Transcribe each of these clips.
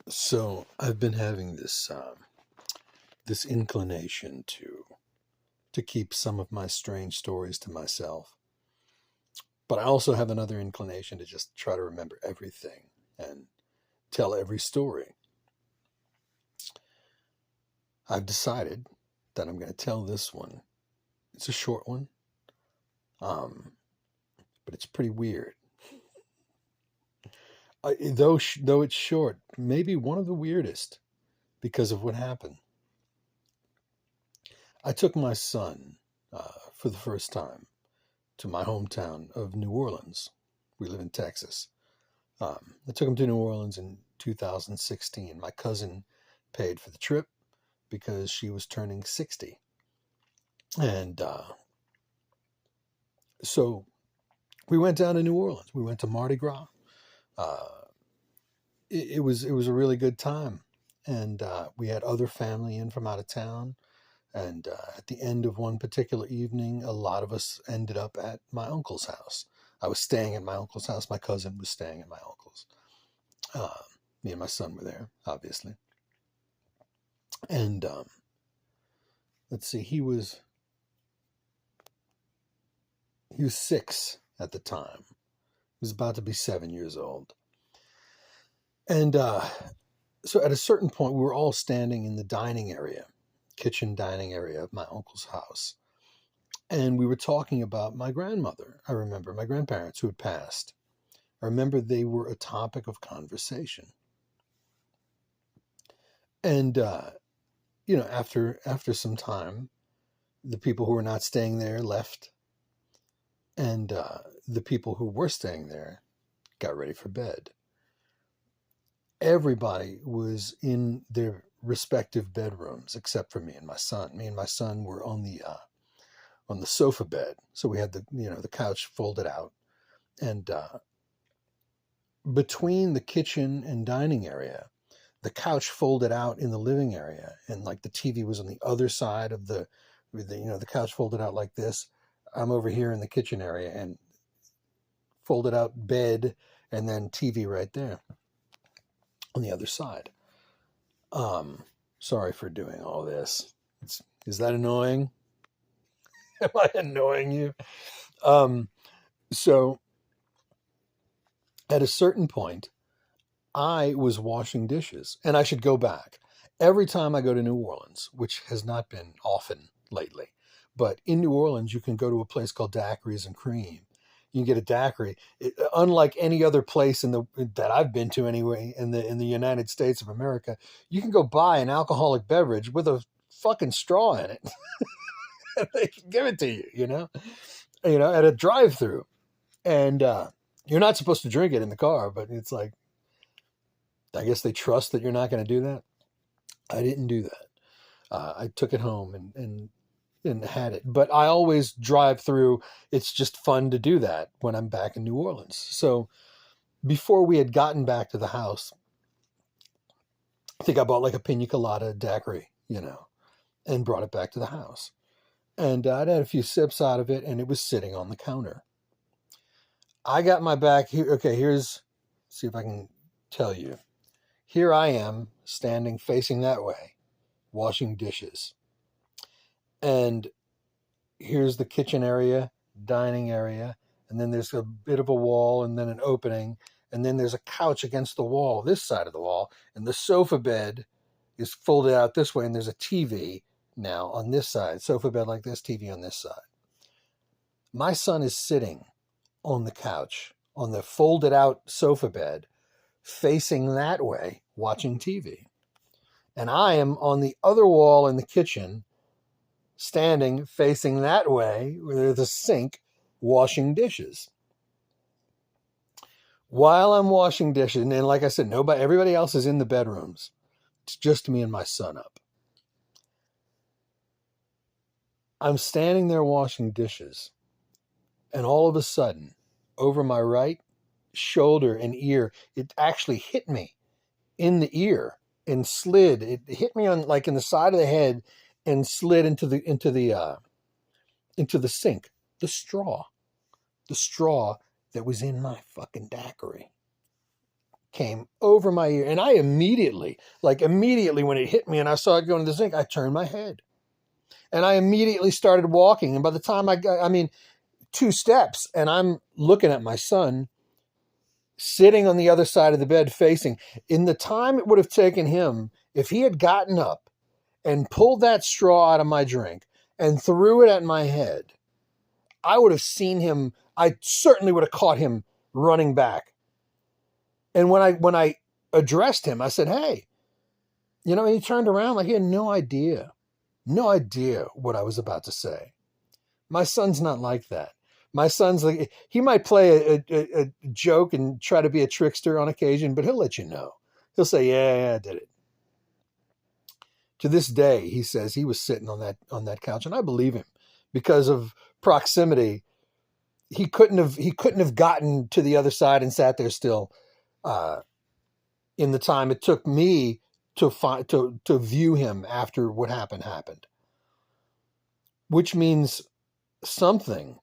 So I've been having this inclination to keep some of my strange stories to myself, but I also have another inclination to just try to remember everything and tell every story. I've decided that I'm going to tell this one. It's a short one, um, but it's pretty weird. Though it's short, maybe one of the weirdest because of what happened. I took my son for the first time to my hometown of New Orleans. We live in Texas. I took him to New Orleans in 2016. My cousin paid for the trip because she was turning 60. And so we went down to New Orleans. We went to Mardi Gras. Uh, it was a really good time. And we had other family in from out of town. And at the end of one particular evening, a lot of us ended up at my uncle's house. I was staying at my uncle's house. My cousin was staying at my uncle's. Uh, Me and my son were there, obviously. And let's see, he was 6 at the time. He was about to be 7 years old. And so at a certain point, we were all standing in the dining area, kitchen dining area of my uncle's house. And we were talking about my grandmother. I remember my grandparents who had passed. I remember they were a topic of conversation. And, after some time, the people who were not staying there left. And the people who were staying there got ready for bed. Everybody was in their respective bedrooms except for me and my son. Me and my son were on the sofa bed, so we had the couch folded out, and between the kitchen and dining area, the couch folded out in the living area, and like the TV was on the other side of the couch folded out like this. I'm over here in the kitchen area and folded out bed, and then TV right there on the other side. Sorry for doing all this. Is that annoying? Am I annoying you? Um, so at a certain point, I was washing dishes, and I should go back. Every time I go to New Orleans, which has not been often lately, but in New Orleans, you can go to a place called Daiquiris and Cream. You can get a daiquiri. Unlike any other place that I've been to anyway in the United States of America, you can go buy an alcoholic beverage with a fucking straw in it. They can give it to you, at a drive-through, and you're not supposed to drink it in the car, but it's like, I guess they trust that you're not going to do that. I didn't do that. I took it home and had it. But I always drive through. It's just fun to do that when I'm back in New Orleans. So before we had gotten back to the house, I think I bought like a pina colada daiquiri, and brought it back to the house. And I'd had a few sips out of it, and it was sitting on the counter. I got my back here. Okay, see if I can tell you. Here I am standing facing that way, washing dishes. And here's the kitchen area, dining area, and then there's a bit of a wall and then an opening, and then there's a couch against the wall, this side of the wall, and the sofa bed is folded out this way, and there's a TV now on this side, sofa bed like this, TV on this side. My son is sitting on the couch, on the folded out sofa bed, facing that way, watching TV. And I am on the other wall in the kitchen, standing facing that way, where there's a sink, washing dishes. While I'm washing dishes, and like I said, everybody else is in the bedrooms. It's just me and my son up. I'm standing there washing dishes, and all of a sudden, over my right shoulder and ear, it actually hit me in the ear and slid. It hit me on like in the side of the head and slid into the sink. The straw that was in my fucking daiquiri. came over my ear. And I immediately when it hit me and I saw it go into the sink, I turned my head. And I immediately started walking. And by the time I got, 2 steps, and I'm looking at my son sitting on the other side of the bed facing. In the time it would have taken him, if he had gotten up and pulled that straw out of my drink and threw it at my head, I would have seen him. I certainly would have caught him running back. And when I addressed him, I said, "Hey," and he turned around like he had no idea what I was about to say. My son's not like that. My son's like, he might play a joke and try to be a trickster on occasion, but he'll let you know. He'll say, yeah, I did it. To this day, he says he was sitting on that couch, and I believe him because of proximity. He couldn't have gotten to the other side and sat there still in the time it took me to view him after what happened, which means something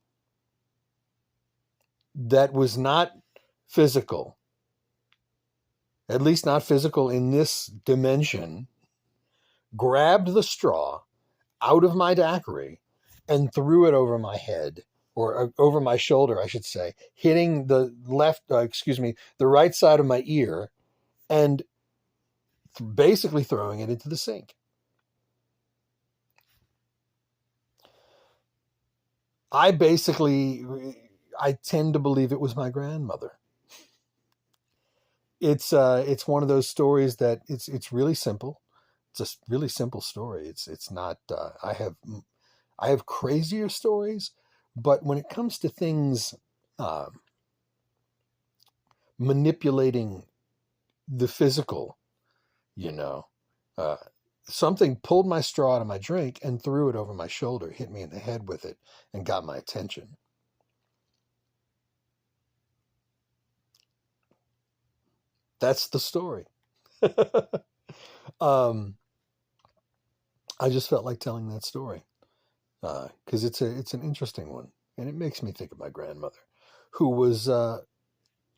that was not physical, at least not physical in this dimension, grabbed the straw out of my daiquiri and threw it over my head, or over my shoulder, I should say, hitting the right side of my ear, and basically throwing it into the sink. I tend to believe it was my grandmother. It's one of those stories that it's really simple. It's a really simple story. It's not. I have crazier stories, but when it comes to things manipulating the physical, something pulled my straw out of my drink and threw it over my shoulder, hit me in the head with it, and got my attention. That's the story. I just felt like telling that story because it's an interesting one, and it makes me think of my grandmother, who was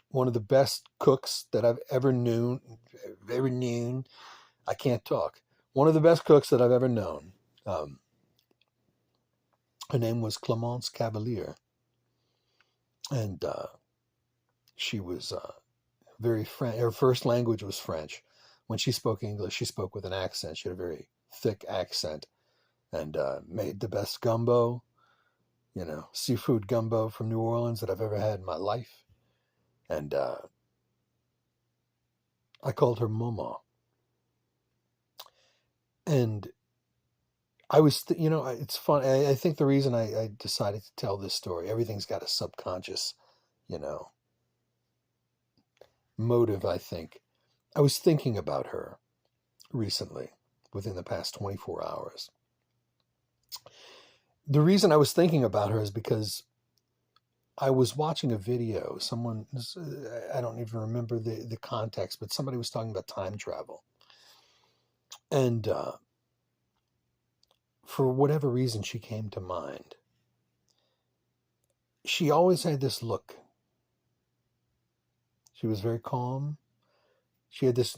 one of the best cooks that I've ever known. I can't talk. One of the best cooks that I've ever known. Her name was Clemence Cavalier, and she was very French. Her first language was French. When she spoke English, she spoke with an accent. She had a very thick accent, and made the best gumbo, seafood gumbo from New Orleans that I've ever had in my life. And I called her Mama. And I was, it's fun. I think the reason I decided to tell this story, everything's got a subconscious, motive, I think. I was thinking about her recently, within the past 24 hours. The reason I was thinking about her is because I was watching a video. Someone, I don't even remember the context, but somebody was talking about time travel. And for whatever reason, she came to mind. She always had this look. She was very calm. She had this,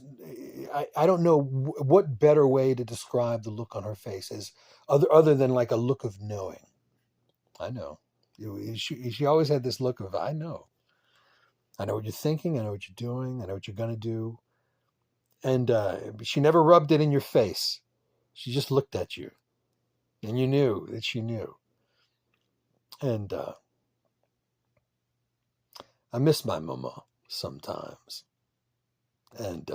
I don't know what better way to describe the look on her face is other than like a look of knowing. I know. She always had this look of, I know what you're thinking. I know what you're doing. I know what you're going to do. And she never rubbed it in your face. She just looked at you. And you knew that she knew. And I miss my mama sometimes. And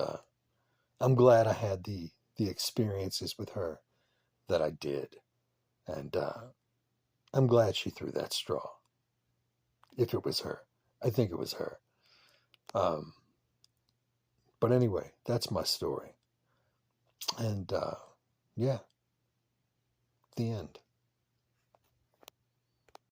I'm glad I had the experiences with her that I did. And I'm glad she threw that straw. If it was her. I think it was her. But anyway, that's my story. And yeah, the end.